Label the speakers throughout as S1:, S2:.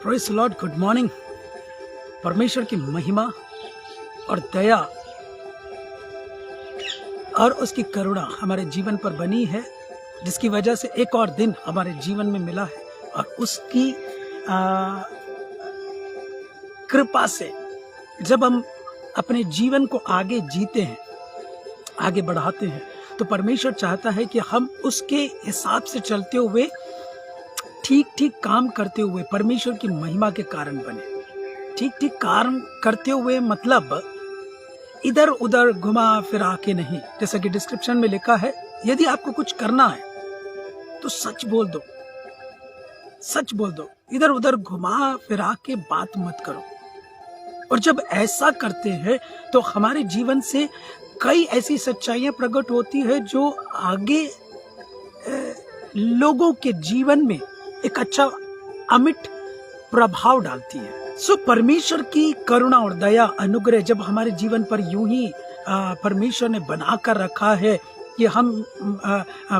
S1: Praise the Lord, good morning. परमेश्वर की महिमा और दया और उसकी करुणा हमारे जीवन पर बनी है, जिसकी वजह से एक और दिन हमारे जीवन में मिला है। और उसकी कृपा से जब हम अपने जीवन को आगे जीते हैं, आगे बढ़ाते हैं, तो परमेश्वर चाहता है कि हम उसके हिसाब से चलते हुए, ठीक ठीक काम करते हुए परमेश्वर की महिमा के कारण बने। ठीक ठीक काम करते हुए मतलब इधर उधर घुमा फिरा के नहीं। जैसा कि डिस्क्रिप्शन में लिखा है, यदि आपको कुछ करना है तो सच बोल दो, सच बोल दो, इधर उधर घुमा फिरा के बात मत करो। और जब ऐसा करते हैं तो हमारे जीवन से कई ऐसी सच्चाइयां प्रकट होती है जो आगे लोगों के जीवन में एक अच्छा अमिट प्रभाव डालती है। सो परमेश्वर की करुणा और दया अनुग्रह जब हमारे जीवन पर यूं ही परमेश्वर ने बनाकर रखा है कि हम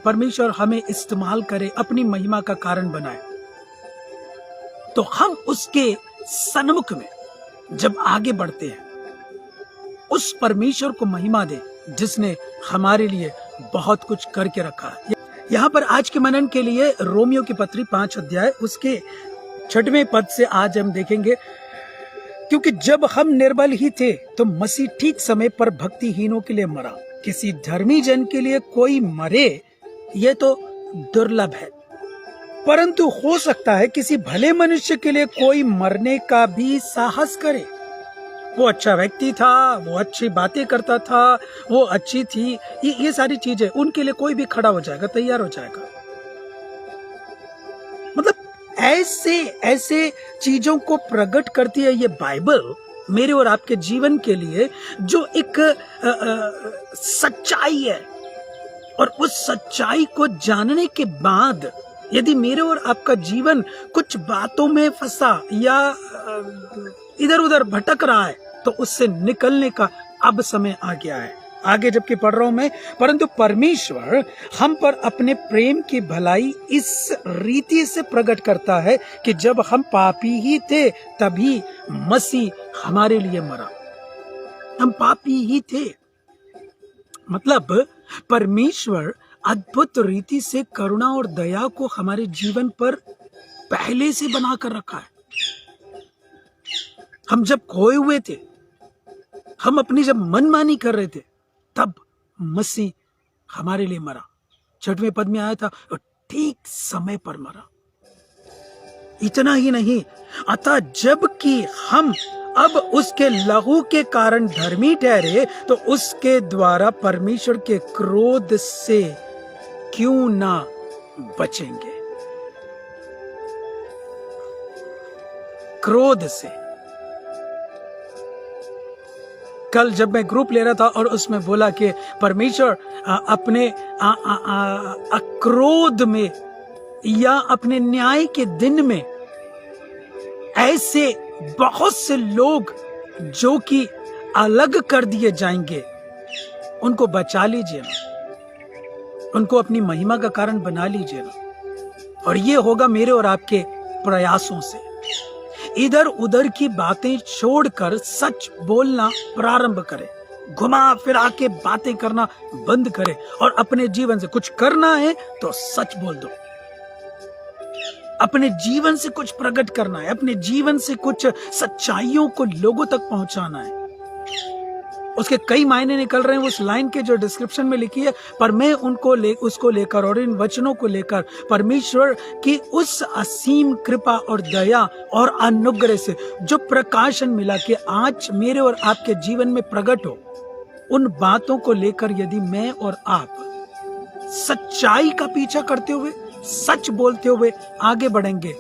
S1: परमेश्वर हमें इस्तेमाल करे, अपनी महिमा का कारण बनाए, तो हम उसके सन्मुख में जब आगे बढ़ते हैं, उस परमेश्वर को महिमा दे जिसने हमारे लिए बहुत कुछ करके रखा है। यहाँ पर आज के मनन के लिए रोमियो की पत्री 5 अध्याय उसके 6वें पद से आज हम देखेंगे। क्योंकि जब हम निर्बल ही थे तो मसीह ठीक समय पर भक्तिहीनों के लिए मरा। किसी धर्मी जन के लिए कोई मरे, ये तो दुर्लभ है, परंतु हो सकता है किसी भले मनुष्य के लिए कोई मरने का भी साहस करे। वो अच्छा व्यक्ति था, वो अच्छी बातें करता था, वो अच्छी थी, ये सारी चीजें उनके लिए कोई भी खड़ा हो जाएगा, तैयार हो जाएगा। मतलब ऐसे चीजों को प्रकट करती है ये बाइबल मेरे और आपके जीवन के लिए, जो एक सच्चाई है। और उस सच्चाई को जानने के बाद यदि मेरे और आपका जीवन कुछ बातों में फंसा या इधर उधर भटक रहा है, तो उससे निकलने का अब समय आ गया है। आगे जबकि पढ़ रहा हूं मैं, परंतु परमेश्वर हम पर अपने प्रेम की भलाई इस रीति से प्रकट करता है कि जब हम पापी ही थे तभी मसीह हमारे लिए मरा। हम पापी ही थे, मतलब परमेश्वर अद्भुत रीति से करुणा और दया को हमारे जीवन पर पहले से बनाकर रखा है। हम जब खोए हुए थे, हम अपनी जब मनमानी कर रहे थे, तब मसीह हमारे लिए मरा। 6वें पद में आया था, और ठीक समय पर मरा। इतना ही नहीं, अतः जबकि हम अब उसके लहू के कारण धर्मी ठहरे, तो उसके द्वारा परमेश्वर के क्रोध से क्यों ना बचेंगे। क्रोध से। कल जब मैं ग्रुप ले रहा था और उसमें बोला कि परमेश्वर अपने क्रोध में या अपने न्याय के दिन में ऐसे बहुत से लोग जो कि अलग कर दिए जाएंगे, उनको बचा लीजिए ना, उनको अपनी महिमा का कारण बना लीजिए ना। और ये होगा मेरे और आपके प्रयासों से। इधर उधर की बातें छोड़कर सच बोलना प्रारंभ करें, घुमा फिरा के बातें करना बंद करें, और अपने जीवन से कुछ करना है तो सच बोल दो। अपने जीवन से कुछ प्रकट करना है, अपने जीवन से कुछ सच्चाइयों को लोगों तक पहुंचाना है। उसके कई मायने निकल रहे हैं उस लाइन के जो डिस्क्रिप्शन में लिखी है, पर मैं उसको लेकर और इन वचनों को लेकर परमेश्वर की उस असीम कृपा और दया और अनुग्रह से जो प्रकाशन मिला कि आज मेरे और आपके जीवन में प्रकट हो, उन बातों को लेकर यदि मैं और आप सच्चाई का पीछा करते हुए, सच बोलते हुए आगे बढ़ेंगे,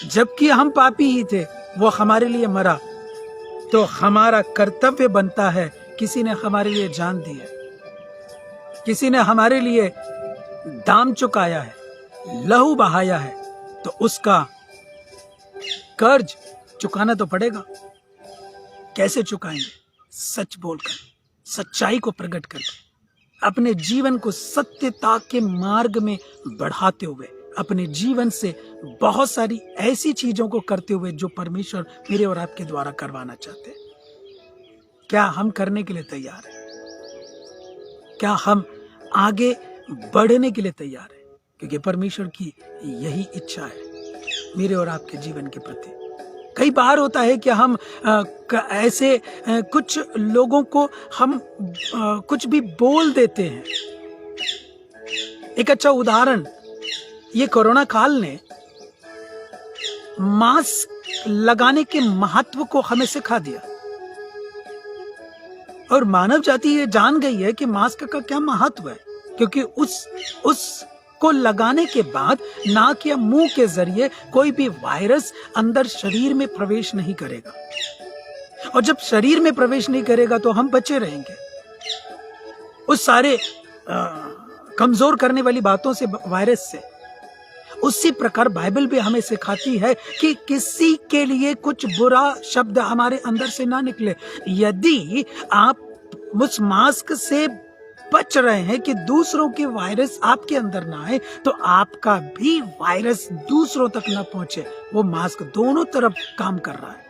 S1: जबकि हम पापी ही थे, वो हमारे लिए मरा, तो हमारा कर्तव्य बनता है, किसी ने हमारे लिए जान दी है, किसी ने हमारे लिए दाम चुकाया है, लहू बहाया है, तो उसका कर्ज चुकाना तो पड़ेगा। कैसे चुकाएंगे? सच बोलकर, सच्चाई को प्रकट करके, अपने जीवन को सत्यता के मार्ग में बढ़ाते हुए, अपने जीवन से बहुत सारी ऐसी चीजों को करते हुए जो परमेश्वर मेरे और आपके द्वारा करवाना चाहते हैं। क्या हम करने के लिए तैयार हैं? क्या हम आगे बढ़ने के लिए तैयार हैं? क्योंकि परमेश्वर की यही इच्छा है मेरे और आपके जीवन के प्रति। कई बार होता है कि हम ऐसे कुछ लोगों को हम कुछ भी बोल देते हैं। एक अच्छा उदाहरण, ये कोरोना काल ने मास्क लगाने के महत्व को हमें सिखा दिया और मानव जाति ये जान गई है कि मास्क का क्या महत्व है, क्योंकि उसको लगाने के बाद नाक या मुंह के जरिए कोई भी वायरस अंदर शरीर में प्रवेश नहीं करेगा, और जब शरीर में प्रवेश नहीं करेगा तो हम बचे रहेंगे उस सारे कमजोर करने वाली बातों से, वायरस से। उसी प्रकार बाइबल भी हमें सिखाती है कि किसी के लिए कुछ बुरा शब्द हमारे अंदर से ना निकले। यदि आप उस मास्क से बच रहे हैं कि दूसरों के वायरस आपके अंदर ना आए, तो आपका भी वायरस दूसरों तक ना पहुंचे। वो मास्क दोनों तरफ काम कर रहा है।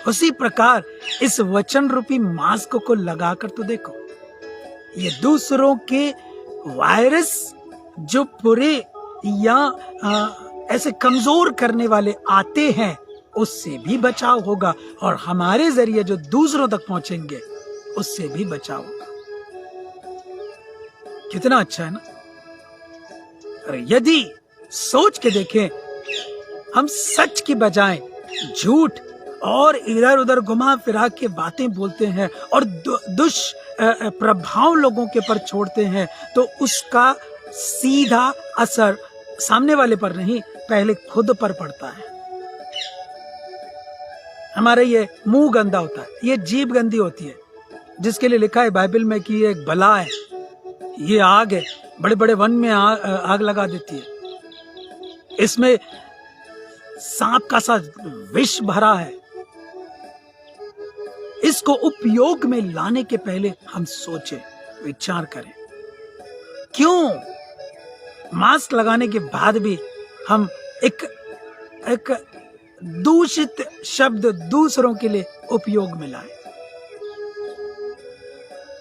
S1: उसी प्रकार इस वचन रूपी मास्क को लगाकर तो देखो, ये दूसरों के वायरस जो बुरे या ऐसे कमजोर करने वाले आते हैं, उससे भी बचाव होगा, और हमारे जरिए जो दूसरों तक पहुंचेंगे उससे भी बचाव होगा। कितना अच्छा है ना। और यदि सोच के देखें, हम सच की बजाय झूठ और इधर उधर घुमा फिरा के बातें बोलते हैं और दुष्प्रभाव लोगों के पर छोड़ते हैं, तो उसका सीधा असर सामने वाले पर नहीं, पहले खुद पर पड़ता है। हमारा ये मुंह गंदा होता है, ये जीभ गंदी होती है, जिसके लिए लिखा है बाइबल में कि ये एक बला है, ये आग है, बड़े बड़े वन में आग लगा देती है, इसमें सांप का सा विष भरा है। इसको उपयोग में लाने के पहले हम सोचें, विचार करें। क्यों मास्क लगाने के बाद भी हम एक दूषित शब्द दूसरों के लिए उपयोग में लाए?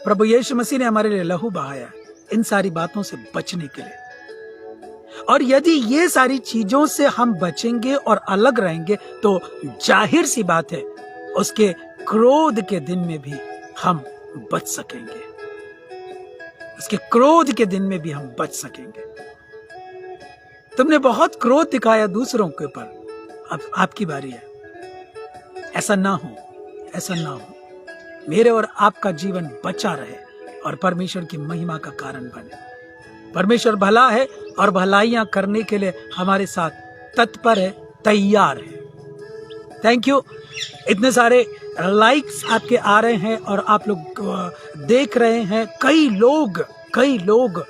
S1: प्रभु यीशु मसीह ने हमारे लिए लहू बहाया इन सारी बातों से बचने के लिए। और यदि ये सारी चीजों से हम बचेंगे और अलग रहेंगे, तो जाहिर सी बात है उसके क्रोध के दिन में भी हम बच सकेंगे। उसके क्रोध के दिन में भी हम बच सकेंगे। तुमने बहुत क्रोध दिखाया दूसरों के ऊपर, अब आपकी बारी है। ऐसा ना हो, ऐसा ना हो। मेरे और आपका जीवन बचा रहे और परमेश्वर की महिमा का कारण बने। परमेश्वर भला है और भलाइयां करने के लिए हमारे साथ तत्पर है, तैयार है। Thank you. इतने सारे लाइक्स आपके आ रहे हैं और आप लोग देख रहे हैं, कई लोग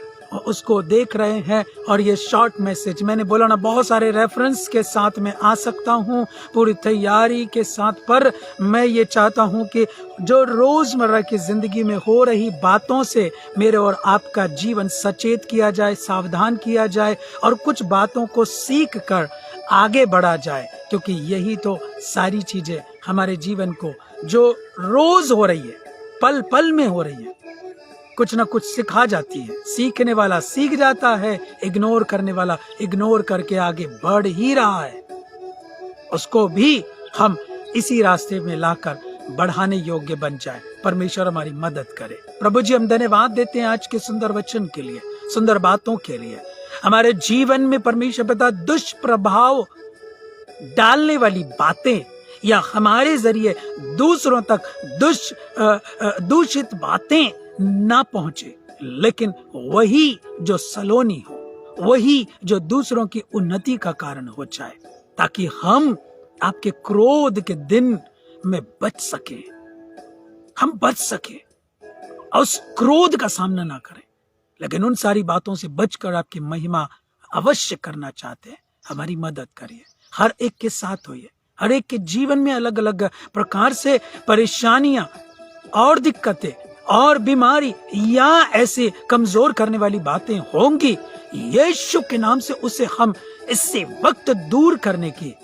S1: उसको देख रहे हैं। और ये शॉर्ट मैसेज, मैंने बोला ना, बहुत सारे रेफरेंस के साथ में आ सकता हूँ, पूरी तैयारी के साथ, पर मैं ये चाहता हूँ कि जो रोजमर्रा की जिंदगी में हो रही बातों से मेरे और आपका जीवन सचेत किया जाए, सावधान किया जाए और कुछ बातों को सीख कर आगे बढ़ा जाए, क्योंकि यही तो सारी चीजें हमारे जीवन को, जो रोज हो रही है, पल पल में हो रही है, कुछ ना कुछ सिखा जाती है। सीखने वाला सीख जाता है, इग्नोर करने वाला इग्नोर करके आगे बढ़ ही रहा है। उसको भी हम इसी रास्ते में लाकर बढ़ाने योग्य बन जाए। परमेश्वर हमारी मदद करे। प्रभु जी, हम धन्यवाद देते हैं आज के सुंदर वचन के लिए, सुंदर बातों के लिए। हमारे जीवन में परमेश्वर पिता दुष्प्रभाव डालने वाली बातें या हमारे जरिए दूसरों तक दूषित बातें ना पहुंचे, लेकिन वही जो सलोनी हो, वही जो दूसरों की उन्नति का कारण हो जाए, ताकि हम आपके क्रोध के दिन में बच सके, हम बच सके और उस क्रोध का सामना ना करें, लेकिन उन सारी बातों से बचकर आपकी महिमा अवश्य करना चाहते हैं। हमारी मदद करिए, हर एक के साथ होइए। हर एक के जीवन में अलग अलग प्रकार से परेशानियां और दिक्कतें और बीमारी या ऐसे कमजोर करने वाली बातें होंगी, यीशु के नाम से उसे हम इससे वक्त दूर करने की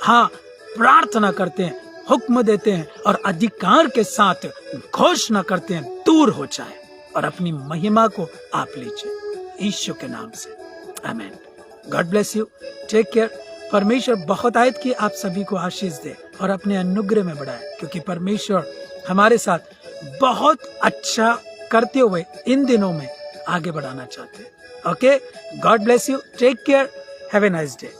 S1: प्रार्थना करते हैं, हुक्म देते हैं और अधिकार के साथ घोषणा करते हैं, दूर हो जाए और अपनी महिमा को आप लीजिए यीशु के नाम से। आमीन। God bless you, take care. परमेश्वर बहुत आयत की आप सभी को आशीष दे और अपने अनुग्रह में बढ़ाए, क्योंकि परमेश्वर हमारे साथ बहुत अच्छा करते हुए इन दिनों में आगे बढ़ाना चाहते हैं। Okay, God bless you, take care, have a nice day.